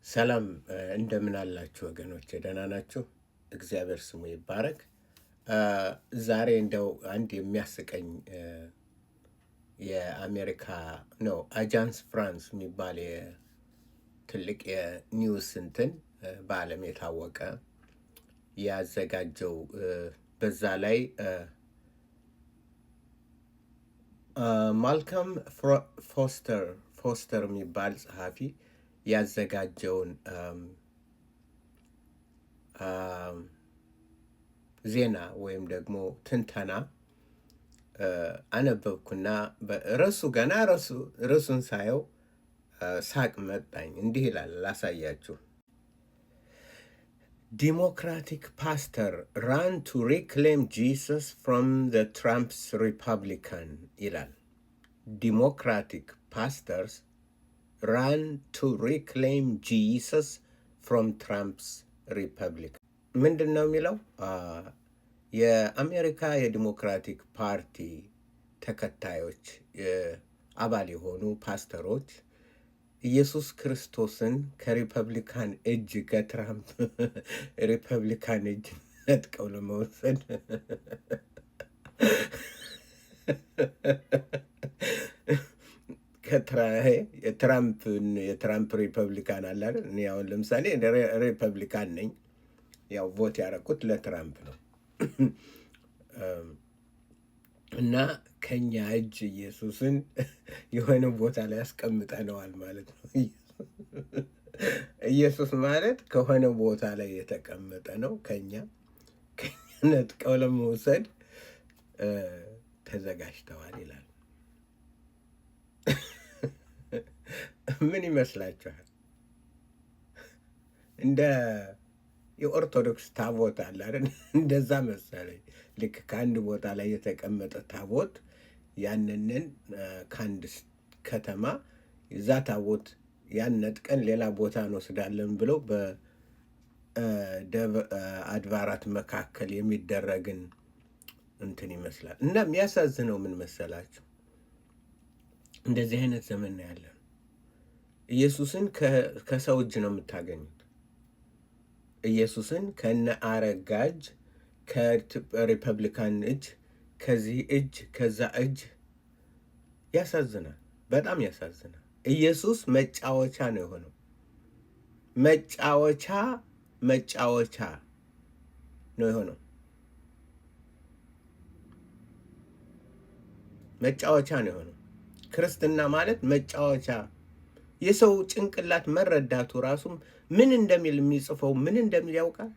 ሰላም እንደምን አላችሁ ወገኖቼ? ደህና ናችሁ? እግዚአብሔር ስሙ ይባረክ። ዛሬ እንደው አንድ የሚያስቀኝ የአሜሪካ ነው አጃንስ ፍራንስ የሚባል ትልቅ የኒውስ እንትን በዓለም የታወቀ ያዘጋጀው በዛ ላይ ማልከም ፎስተር የሚባል ጸሐፊ ያዘጋጀውን ዜና ወይም ደግሞ ትንተና አነበብኩና ርዕሱን ሳየው ሳቅ መጣኝ። እንዲህ ይላል፣ ላሳያችሁ። ዲሞክራቲክ ፓስተር ራን ቱ ሪክሌም ጂሰስ ፍሮም ዘ ትራምፕስ ሪፐብሊካን ይላል። ዲሞክራቲክ ፓስተርስ ራን ቱ ሪክሌም ጂሰስ ፍሮም ትራምፕስ ሪፐብሊካን። ምንድን ነው የሚለው? የአሜሪካ የዲሞክራቲክ ፓርቲ ተከታዮች አባል የሆኑ ፓስተሮች ኢየሱስ ክርስቶስን ከሪፐብሊካን እጅ ከትራምፕ ሪፐብሊካን እጅ ነጥቀው ለመውሰድ የትራምፕ ሪፐብሊካን አለ አይደል? እኔ አሁን ለምሳሌ ሪፐብሊካን ነኝ። ያው ቮት ያደረኩት ለትራምፕ ነው እና ከኛ እጅ ኢየሱስን የሆነ ቦታ ላይ ያስቀምጠነዋል ማለት ነው። ኢየሱስ ማለት ከሆነ ቦታ ላይ የተቀመጠ ነው። ከኛ ነጥቀው ለመውሰድ ተዘጋጅተዋል ይላል። ምን ይመስላችኋል? እንደ የኦርቶዶክስ ታቦት አለ አይደል? እንደዛ መሰለኝ። ልክ ከአንድ ቦታ ላይ የተቀመጠ ታቦት ያንንን ከአንድ ከተማ እዛ ታቦት ያን ነጥቀን ሌላ ቦታ እንወስዳለን ብለው በአድባራት መካከል የሚደረግን እንትን ይመስላል። እና የሚያሳዝነው ምን መሰላችሁ? እንደዚህ አይነት ዘመን ነው ያለን። ኢየሱስን ከሰው እጅ ነው የምታገኙት። ኢየሱስን ከነ አረጋጅ ከሪፐብሊካን እጅ፣ ከዚህ እጅ፣ ከዛ እጅ። ያሳዝናል፣ በጣም ያሳዝናል። ኢየሱስ መጫወቻ ነው የሆነው። መጫወቻ ነው የሆነው። መጫወቻ ነው የሆነው። ክርስትና ማለት መጫወቻ። የሰው ጭንቅላት መረዳቱ ራሱ ምን እንደሚል የሚጽፈው ምን እንደሚል ያውቃል።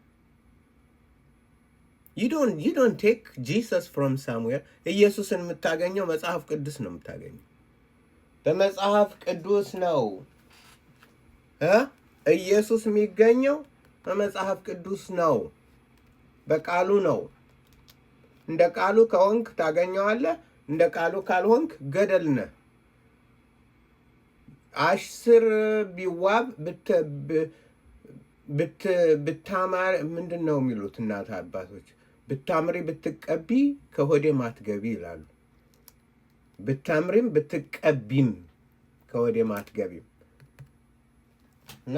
you don't take Jesus from somewhere። ኢየሱስን የምታገኘው መጽሐፍ ቅዱስ ነው የምታገኘው። በመጽሐፍ ቅዱስ ነው ኢየሱስ የሚገኘው፣ በመጽሐፍ ቅዱስ ነው፣ በቃሉ ነው። እንደ ቃሉ ከሆንክ ታገኘዋለህ፣ እንደ ቃሉ ካልሆንክ ገደል ነህ። 10 ቢዋብ ብታማር ምንድን ነው የሚሉት እናት አባቶች? ብታምሪ ብትቀቢ ከሆዴ ማትገቢ ይላሉ። ብታምሪም ብትቀቢም ከሆዴ ማትገቢም። እና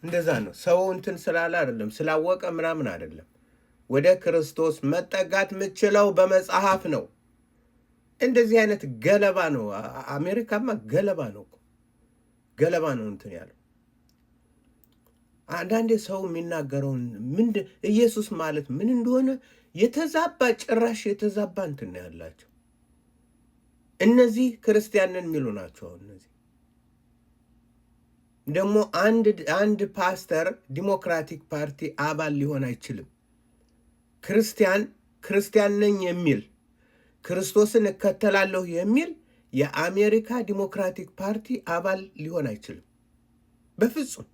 እንደዛ ነው። ሰው እንትን ስላለ አይደለም፣ ስላወቀ ምናምን አይደለም። ወደ ክርስቶስ መጠጋት የምችለው በመጽሐፍ ነው። እንደዚህ አይነት ገለባ ነው። አሜሪካማ ገለባ ነው፣ ገለባ ነው እንትን ያለው። አንዳንዴ ሰው የሚናገረውን ኢየሱስ ማለት ምን እንደሆነ የተዛባ ጭራሽ የተዛባ እንትን ነው ያላቸው። እነዚህ ክርስቲያንን የሚሉ ናቸው። እነዚህ ደግሞ አንድ ፓስተር ዲሞክራቲክ ፓርቲ አባል ሊሆን አይችልም። ክርስቲያን ነኝ የሚል ክርስቶስን እከተላለሁ የሚል የአሜሪካ ዲሞክራቲክ ፓርቲ አባል ሊሆን አይችልም በፍጹም።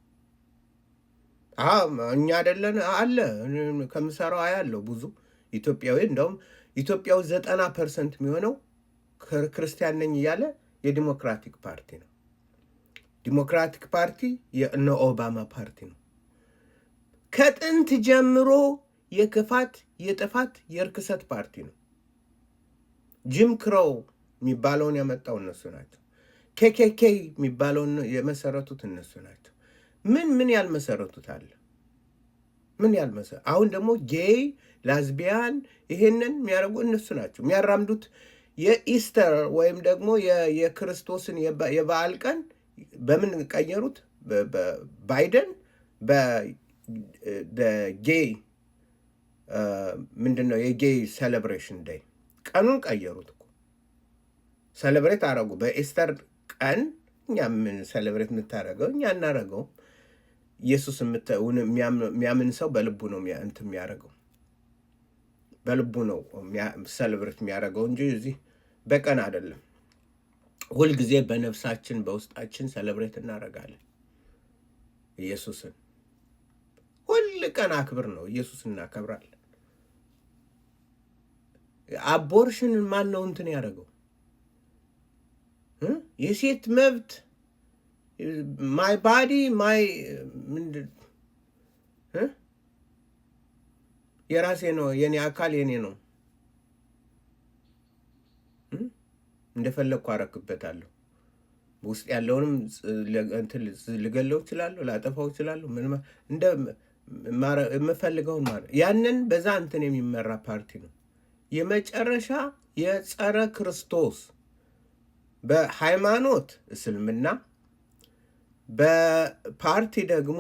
እኛ አይደለን አለ ከምሰራው ያለው ብዙ ኢትዮጵያዊ፣ እንደውም ኢትዮጵያው 90% የሚሆነው ክርስቲያን ነኝ እያለ የዲሞክራቲክ ፓርቲ ነው። ዲሞክራቲክ ፓርቲ የእነ ኦባማ ፓርቲ ነው። ከጥንት ጀምሮ የክፋት የጥፋት የርክሰት ፓርቲ ነው። ጂም ክሮው የሚባለውን ያመጣው እነሱ ናቸው። ኬኬኬ የሚባለውን የመሰረቱት እነሱ ናቸው። ምን ያልመሰረቱት አለ? ምን ያልመሰረቱ? አሁን ደግሞ ጌይ ላዝቢያን ይሄንን የሚያደርጉ እነሱ ናቸው የሚያራምዱት። የኢስተር ወይም ደግሞ የክርስቶስን የበዓል ቀን በምን ቀየሩት? ባይደን በጌይ ምንድን ነው የጌይ ሴሌብሬሽን ዴይ ቀኑን ቀየሩት እኮ። ሴሌብሬት አረጉ በኢስተር ቀን። እኛ ምን ሴሌብሬት የምታደረገው? እኛ እናደረገው። ኢየሱስ የሚያምን ሰው በልቡ ነው እንትን የሚያደርገው፣ በልቡ ነው ሴሌብሬት የሚያደርገው እንጂ እዚህ በቀን አይደለም። ሁልጊዜ በነፍሳችን በውስጣችን ሴሌብሬት እናደርጋለን ኢየሱስን። ሁል ቀን አክብር ነው ኢየሱስ እናከብራለን። አቦርሽንን ማን ነው እንትን ያደረገው? የሴት መብት ማይ ባዲ ማይ ምንድን የራሴ ነው፣ የኔ አካል የኔ ነው፣ እንደፈለግኩ አረክበታለሁ። ውስጥ ያለውንም ልገለው እችላለሁ፣ ላጠፋው እችላለሁ፣ የምፈልገውን ማለት ያንን በዛ እንትን የሚመራ ፓርቲ ነው። የመጨረሻ የጸረ ክርስቶስ በሃይማኖት እስልምና፣ በፓርቲ ደግሞ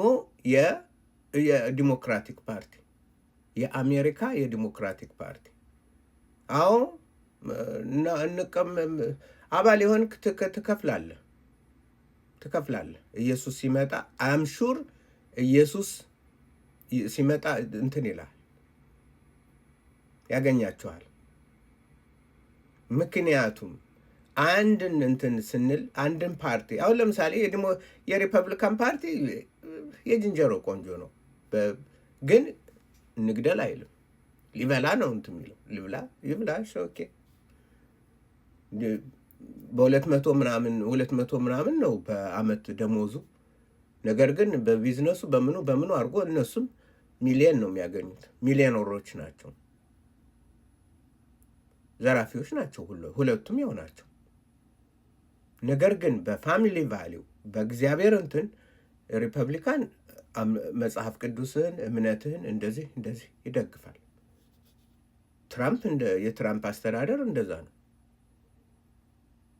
የዲሞክራቲክ ፓርቲ፣ የአሜሪካ የዲሞክራቲክ ፓርቲ። አዎ አባል የሆንክ ትከፍላለህ። ኢየሱስ ሲመጣ አምሹር ኢየሱስ ሲመጣ እንትን ይላል፣ ያገኛችኋል። ምክንያቱም አንድን እንትን ስንል አንድን ፓርቲ አሁን ለምሳሌ የሪፐብሊካን ፓርቲ የዝንጀሮ ቆንጆ ነው፣ ግን እንግደል አይልም። ሊበላ ነው እንትን የሚለው ይብላ። ኦኬ በ200 ምናምን ነው በአመት ደሞዙ። ነገር ግን በቢዝነሱ በምኑ አድርጎ እነሱም ሚሊየን ነው የሚያገኙት። ሚሊዮነሮች ናቸው፣ ዘራፊዎች ናቸው። ሁለቱም ያው ናቸው። ነገር ግን በፋሚሊ ቫሊው በእግዚአብሔር እንትን ሪፐብሊካን መጽሐፍ ቅዱስን እምነትህን እንደዚህ ይደግፋል። ትራምፕ የትራምፕ አስተዳደር እንደዛ ነው።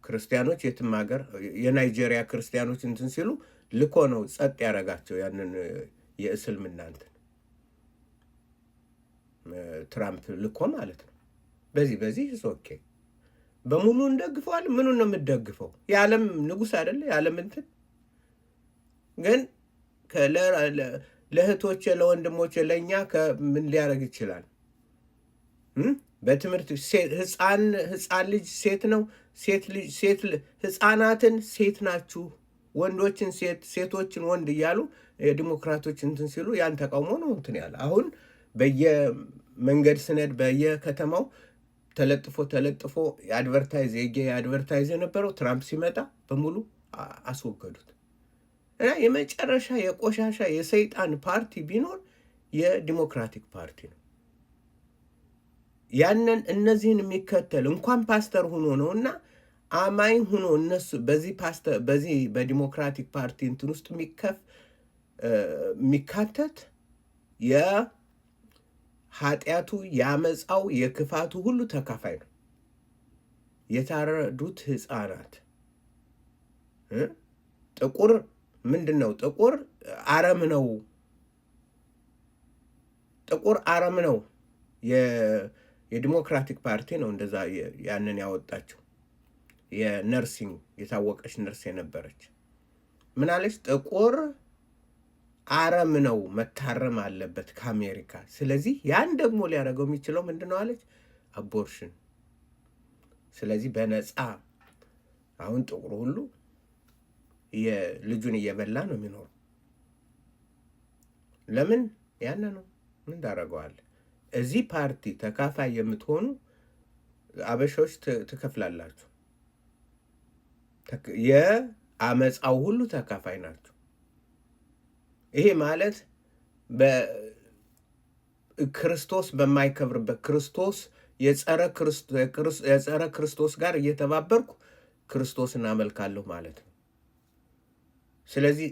ክርስቲያኖች የትም ሀገር የናይጄሪያ ክርስቲያኖች እንትን ሲሉ ልኮ ነው ጸጥ ያደረጋቸው ያንን የእስልምና እንትን ትራምፕ ልኮ ማለት ነው። በዚህ ኦኬ በሙሉ እንደግፈዋል። ምኑን ነው የምትደግፈው? የዓለም ንጉሥ አይደለ? የዓለም እንትን ግን ለእህቶቼ ለወንድሞቼ ለእኛ ምን ሊያደርግ ይችላል? በትምህርት ህፃን ልጅ ሴት ነው፣ ህፃናትን ሴት ናችሁ፣ ወንዶችን ሴቶችን ወንድ እያሉ የዲሞክራቶች እንትን ሲሉ ያን ተቃውሞ ነው እንትን ያለ። አሁን በየመንገድ ስነድ በየከተማው ተለጥፎ የአድቨርታይዝ የነበረው ትራምፕ ሲመጣ በሙሉ አስወገዱት። እና የመጨረሻ የቆሻሻ የሰይጣን ፓርቲ ቢኖር የዲሞክራቲክ ፓርቲ ነው። ያንን እነዚህን የሚከተል እንኳን ፓስተር ሆኖ ነው እና አማኝ ሆኖ እነሱ በዚህ በዲሞክራቲክ ፓርቲ እንትን ውስጥ የሚካተት የኃጢአቱ የአመፃው የክፋቱ ሁሉ ተካፋይ ነው። የታረዱት ህፃናት ጥቁር ምንድን ነው? ጥቁር አረም ነው። የዲሞክራቲክ ፓርቲ ነው እንደዛ ያንን ያወጣችው። የነርሲንግ የታወቀች ነርስ የነበረች ምን አለች? ጥቁር አረም ነው፣ መታረም አለበት ከአሜሪካ። ስለዚህ ያን ደግሞ ሊያደርገው የሚችለው ምንድን ነው አለች? አቦርሽን። ስለዚህ በነፃ አሁን ጥቁር ሁሉ ልጁን እየበላ ነው የሚኖሩ። ለምን? ያነ ነው። ምን ታደርገዋለህ? እዚህ ፓርቲ ተካፋይ የምትሆኑ አበሻዎች ትከፍላላችሁ። የአመፃው ሁሉ ተካፋይ ናቸው። ይሄ ማለት ክርስቶስ በማይከብርበት ክርስቶስ የጸረ ክርስቶስ ጋር እየተባበርኩ ክርስቶስን አመልካለሁ ማለት ነው። ስለዚህ